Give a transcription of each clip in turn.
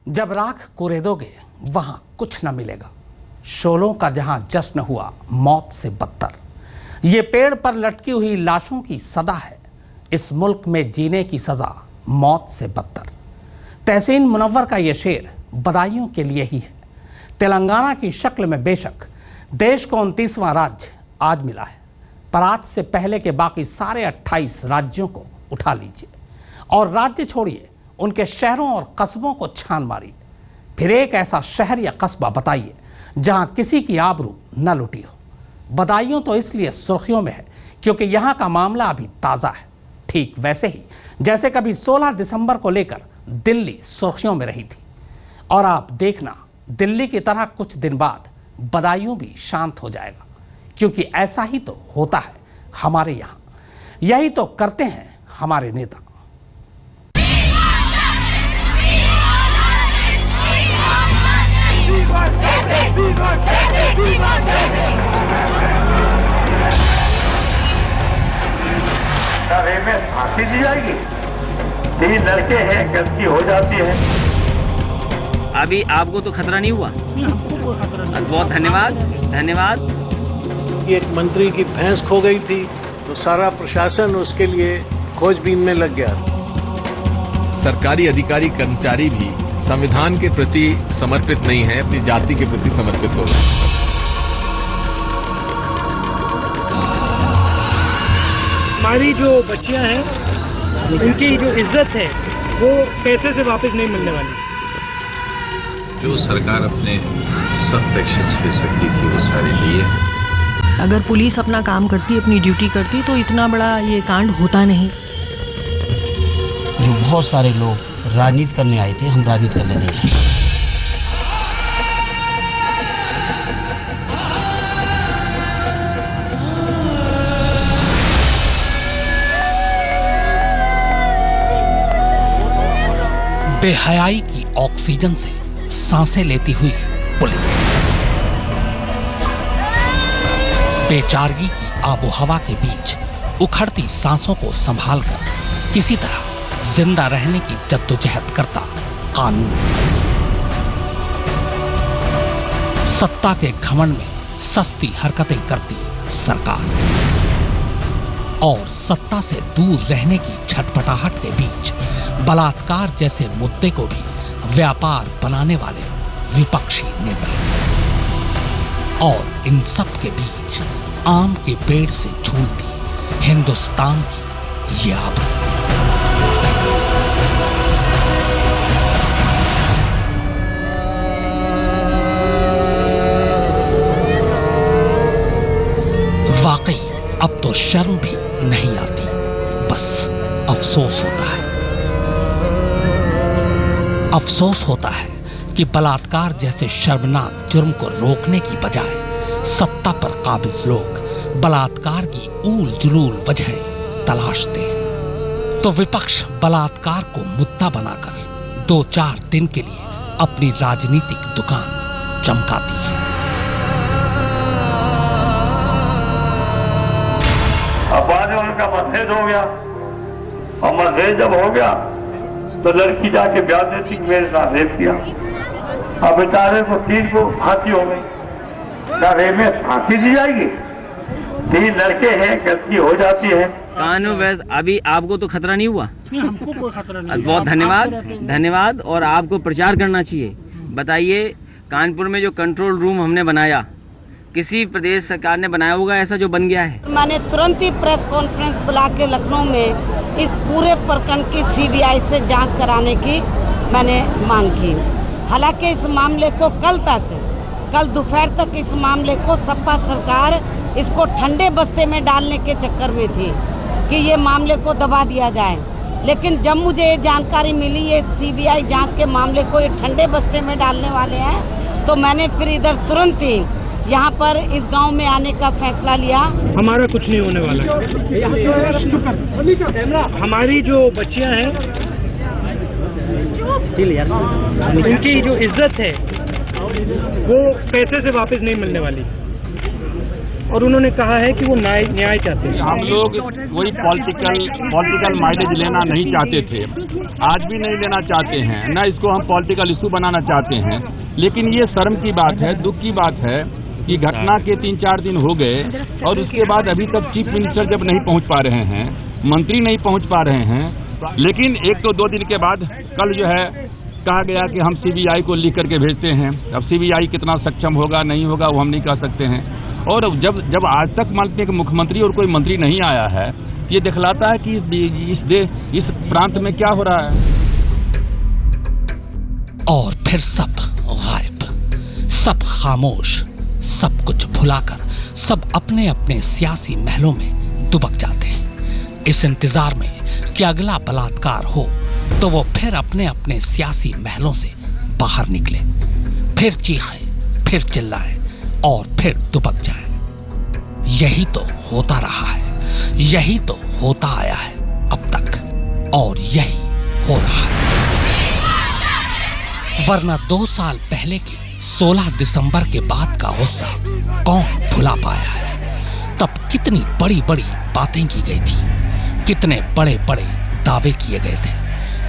जब राख कुरेदोगे वहां कुछ न मिलेगा। शोलों का जहां जश्न हुआ मौत से बदतर, ये पेड़ पर लटकी हुई लाशों की सदा है। इस मुल्क में जीने की सजा मौत से बदतर। तहसीन मुनव्वर का ये शेर बदायूं के लिए ही है। तेलंगाना की शक्ल में बेशक देश को 29वां राज्य आज मिला है, पर आज से पहले के बाकी सारे 28 राज्यों को उठा लीजिए और राज्य छोड़िए, उनके शहरों और कस्बों को छान मारिए। फिर एक ऐसा शहर या कस्बा बताइए जहां किसी की आबरू न लुटी हो। बदायूं तो इसलिए सुर्खियों में है क्योंकि यहां का मामला अभी ताज़ा है, ठीक वैसे ही जैसे कभी 16 दिसंबर को लेकर दिल्ली सुर्खियों में रही थी। और आप देखना, दिल्ली की तरह कुछ दिन बाद बदायूं भी शांत हो जाएगा, क्योंकि ऐसा ही तो होता है हमारे यहाँ। यही तो करते हैं हमारे नेता। में फांसी दी जाएगी। 3 लड़के हैं, गलती हो जाती है। अभी आपको तो खतरा नहीं हुआ? हमको कोई खतरा नहीं। बहुत धन्यवाद, धन्यवाद। एक मंत्री की भैंस खो गई थी तो सारा प्रशासन उसके लिए खोजबीन में लग गया। सरकारी अधिकारी कर्मचारी भी संविधान के प्रति समर्पित नहीं है, अपनी जाति के प्रति समर्पित हो गए। हमारी जो बच्चियां हैं, उनकी जो इज्जत है वो पैसे से वापस नहीं मिलने वाली। जो सरकार अपने सख्त एक्शन ले सकती थी वो सारे लिए। अगर पुलिस अपना काम करती, अपनी ड्यूटी करती तो इतना बड़ा ये कांड होता नहीं। जो बहुत सारे लोग राजनीति करने आए थे, हम राजनीति करने नहीं आए। बेहयाई की ऑक्सीजन से सांसें लेती हुई पुलिस, बेचारगी की आबोहवा के बीच उखड़ती सांसों को संभालकर किसी तरह जिंदा रहने की जद्दोजहद करता कानून, सत्ता के घमंड में सस्ती हरकतें करती सरकार और सत्ता से दूर रहने की छटपटाहट के बीच बलात्कार जैसे मुद्दे को भी व्यापार बनाने वाले विपक्षी नेता। और इन सब के बीच आम के पेड़ से झूलती हिंदुस्तान की ये आबरू। वाकई अब तो शर्म भी नहीं आती, बस अफसोस होता है। अफसोस होता है कि बलात्कार जैसे शर्मनाक जुर्म को रोकने की बजाय सत्ता पर काबिज लोग बलात्कार की ऊल जुलूल वजहें तलाशते हैं, तो विपक्ष बलात्कार को मुद्दा बनाकर 2-4 दिन के लिए अपनी राजनीतिक दुकान चमकाती है। अब बाद में उनका मतभेद हो गया, और मतभेद जब हो गया तो लड़की जाके ब्याह देती कि मेरे साथ रेप किया। अब बेचारे को 3 को फांसी हो गई। क्या रेप में फांसी दी जाएगी? 3 लड़के हैं, गलती हो जाती है। कानून वैस अभी आपको तो खतरा नहीं हुआ? हमको कोई खतरा नहीं। बहुत धन्यवाद, धन्यवाद। और आपको प्रचार करना चाहिए। बताइए, कानपुर में जो कंट्रोल रूम हमने बनाया, किसी प्रदेश सरकार ने बनाया होगा ऐसा जो बन गया है? मैंने तुरंत ही प्रेस कॉन्फ्रेंस बुला के लखनऊ में इस पूरे प्रकरण की सीबीआई से जांच कराने की मैंने मांग की। हालांकि इस मामले को कल दोपहर तक इस मामले को सपा सरकार इसको ठंडे बस्ते में डालने के चक्कर में थी कि ये मामले को दबा दिया जाए। लेकिन जब मुझे ये जानकारी मिली ये सीबीआई जांच के मामले को ये ठंडे बस्ते में डालने वाले हैं, तो मैंने फिर इधर तुरंत ही यहाँ पर इस गांव में आने का फैसला लिया। हमारा कुछ नहीं होने वाला है। हमारी जो बच्चियां हैं, उनकी जो इज्जत है वो पैसे से वापस नहीं मिलने वाली। और उन्होंने कहा है कि वो न्याय चाहते हैं। हम लोग कोई पॉलिटिकल माइलेज लेना नहीं चाहते थे, आज भी नहीं लेना चाहते हैं, न इसको हम पॉलिटिकल इशू बनाना चाहते हैं। लेकिन ये शर्म की बात है, दुख की बात है कि घटना के 3-4 दिन हो गए और उसके बाद अभी तक चीफ मिनिस्टर जब नहीं पहुंच पा रहे हैं, मंत्री नहीं पहुंच पा रहे हैं। लेकिन 1-2 दिन के बाद कल जो है कहा गया कि हम सीबीआई को लिख करके भेजते हैं। अब सीबीआई कितना सक्षम होगा नहीं होगा वो हम नहीं कह सकते हैं। और जब आज तक मानते हैं कि मुख्यमंत्री और कोई मंत्री नहीं आया है, ये दिखलाता है कि इस प्रांत में क्या हो रहा है। और फिर सब गायब, सब खामोश, सब कुछ भुलाकर सब अपने अपने सियासी महलों में दुबक जाते हैं, इस इंतजार में कि अगला बलात्कार हो तो वो फिर अपने अपने सियासी महलों से बाहर निकले, फिर चीखें, फिर चिल्लाएं और फिर दुबक जाएं। यही तो होता रहा है, यही तो होता आया है अब तक, और यही हो रहा है। वरना 2 साल पहले के 16 दिसंबर के बाद का गुस्सा कौन भुला पाया है। तब कितनी बड़ी बड़ी बातें की गई थी, कितने बड़े बड़े दावे किए गए थे,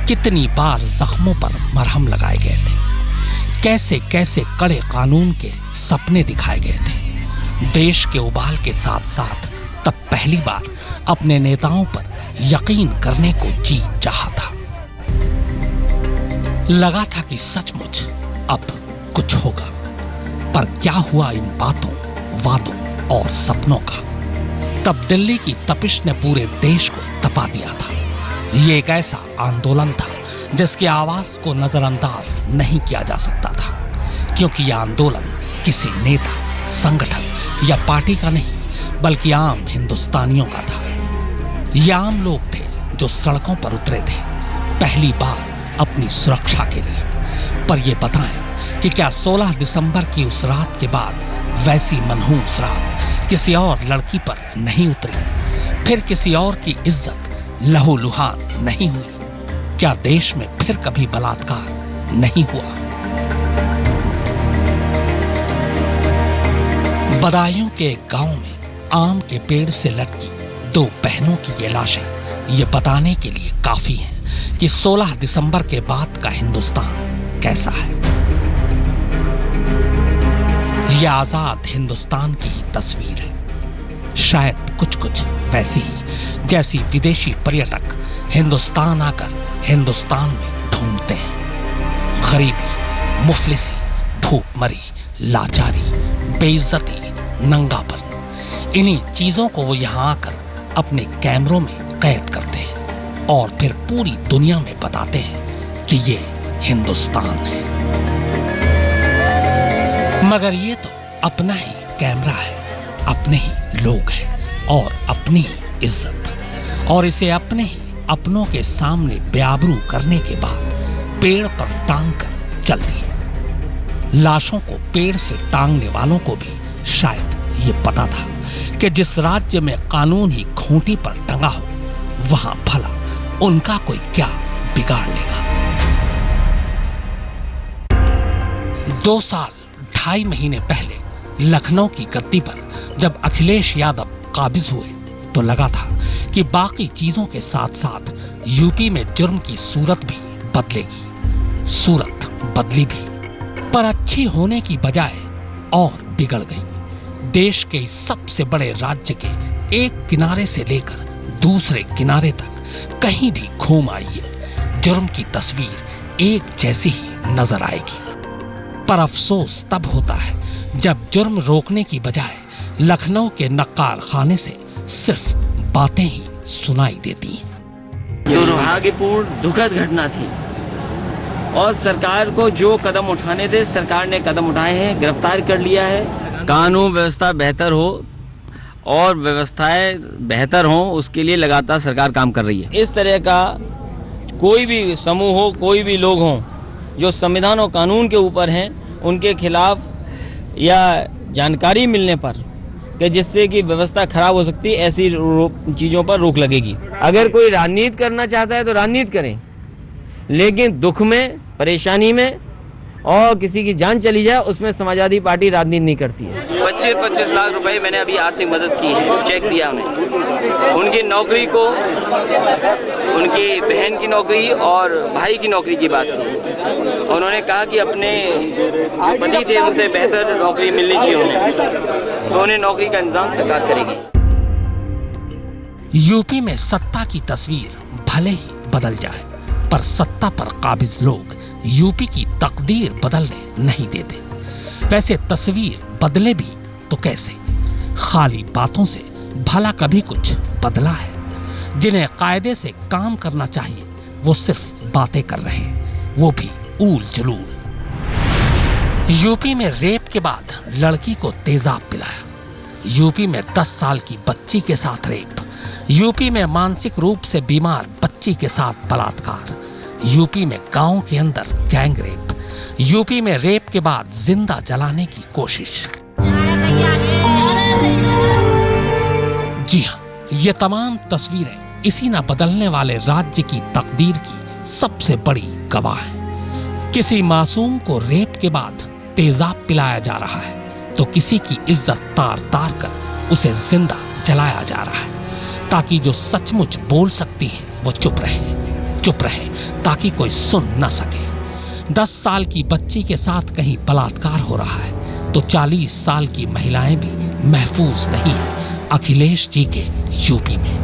कितनी बार जख्मों पर मरहम लगाए गए थे, कैसे कैसे कड़े कानून के सपने दिखाए गए थे। देश के उबाल के साथ साथ तब पहली बार अपने नेताओं पर यकीन करने को जी चाहा था। लगा था कि सचमुच अब कुछ होगा, पर क्या हुआ इन बातों, वादों और सपनों का। तब दिल्ली की तपिश ने पूरे देश को तपा दिया था। ये एक ऐसा आंदोलन था जिसकी आवाज को नजरअंदाज नहीं किया जा सकता था, क्योंकि यह आंदोलन किसी नेता, संगठन या पार्टी का नहीं, बल्कि आम हिंदुस्तानियों का था। ये आम लोग थे जो सड़कों पर उतरे थे, पहली बार अपनी सुरक्षा के लिए। पर ये बताएं कि क्या 16 दिसंबर की उस रात के बाद वैसी मनहूस रात किसी और लड़की पर नहीं उतरी, फिर किसी और की इज्जत लहूलुहान नहीं हुई? क्या देश में फिर कभी बलात्कार नहीं हुआ? बदायूं के एक गांव में आम के पेड़ से लटकी 2 बहनों की ये लाशें ये बताने के लिए काफी हैं कि 16 दिसंबर के बाद का हिंदुस्तान कैसा है। यह आजाद हिंदुस्तान की ही तस्वीर है, शायद कुछ कुछ वैसी ही जैसी विदेशी पर्यटक हिंदुस्तान आकर हिंदुस्तान में ढूंढते हैं। गरीबी, मुफलिसी, भूखमरी, लाचारी, बेइज्जती, नंगापन, इन्हीं चीजों को वो यहाँ आकर अपने कैमरों में कैद करते हैं और फिर पूरी दुनिया में बताते हैं कि ये हिंदुस्तान है। मगर ये तो अपना ही कैमरा है, अपने ही लोग हैं और अपनी ही इज्जत, और इसे अपने ही अपनों के सामने बेआबरू करने के बाद पेड़ पर टांग कर चल दिए। लाशों को पेड़ से टांगने वालों को भी शायद ये पता था कि जिस राज्य में कानून ही खूंटी पर टंगा हो, वहां भला उनका कोई क्या बिगाड़ लेगा। 2 साल 2.5 महीने पहले लखनऊ की गद्दी पर जब अखिलेश यादव काबिज हुए तो लगा था कि बाकी चीजों के साथ साथ यूपी में जुर्म की सूरत भी बदलेगी। सूरत बदली भी, पर अच्छी होने की बजाय और बिगड़ गई। देश के सबसे बड़े राज्य के एक किनारे से लेकर दूसरे किनारे तक कहीं भी घूम आइए, जुर्म की तस्वीर एक जैसी ही नजर आएगी। पर अफसोस तब होता है जब जुर्म रोकने की बजाय लखनऊ के नक्काल खाने से सिर्फ बातें ही सुनाई देती हैं। दुर्भाग्यपूर्ण दुखद घटना थी और सरकार को जो कदम उठाने थे सरकार ने कदम उठाए हैं, गिरफ्तार कर लिया है। कानून व्यवस्था बेहतर हो और व्यवस्थाएं बेहतर हो, उसके लिए लगातार सरकार काम कर रही है। इस तरह का कोई भी समूह हो, कोई भी लोग हों जो संविधान और कानून के ऊपर हैं, उनके खिलाफ या जानकारी मिलने पर कि जिससे कि व्यवस्था खराब हो सकती है, ऐसी चीज़ों पर रोक लगेगी। अगर कोई राजनीति करना चाहता है तो राजनीति करें, लेकिन दुख में, परेशानी में और किसी की जान चली जाए उसमें समाजवादी पार्टी राजनीति नहीं करती है। 25 लाख रुपए मैंने अभी आर्थिक मदद की है, चेक दिया उन्हें। उनकी नौकरी को, उनकी बहन की नौकरी और भाई की नौकरी की बात की। उन्होंने कहा कि अपने जो पति थे उनसे बेहतर नौकरी मिलनी चाहिए उन्हें, तो उन्हें नौकरी का इंतजाम सरकार करेगी। यूपी में सत्ता की तस्वीर भले ही बदल जाए, पर सत्ता पर काबिज लोग यूपी की तकदीर बदलने नहीं देते। वैसे तस्वीर बदले भी तो कैसे? खाली बातों से भला कभी कुछ बदला है? जिन्हें कायदे से काम करना चाहिए वो सिर्फ बातें कर रहे हैं, वो भी ऊल जुलूल। यूपी में रेप के बाद लड़की को तेजाब पिलाया, यूपी में 10 साल की बच्ची के साथ रेप, यूपी में मानसिक रूप से बीमार बच्ची के साथ बलात्कार, यूपी में गांव के अंदर गैंग रेप, यूपी में रेप के बाद जिंदा जलाने की कोशिश। जी हां, ये तमाम तस्वीरें इसी न बदलने वाले राज्य की तकदीर की सबसे बड़ी गवाह हैं। किसी मासूम को रेप के बाद तेजाब पिलाया जा रहा है तो किसी की इज्जत तार तार कर उसे जिंदा जलाया जा रहा है, ताकि जो सचमुच बोल सकती है वो चुप रहे ताकि कोई सुन न सके। 10 साल की बच्ची के साथ कहीं बलात्कार हो रहा है तो 40 साल की महिलाएं भी महफूज नहीं है अखिलेश जी के यूपी में।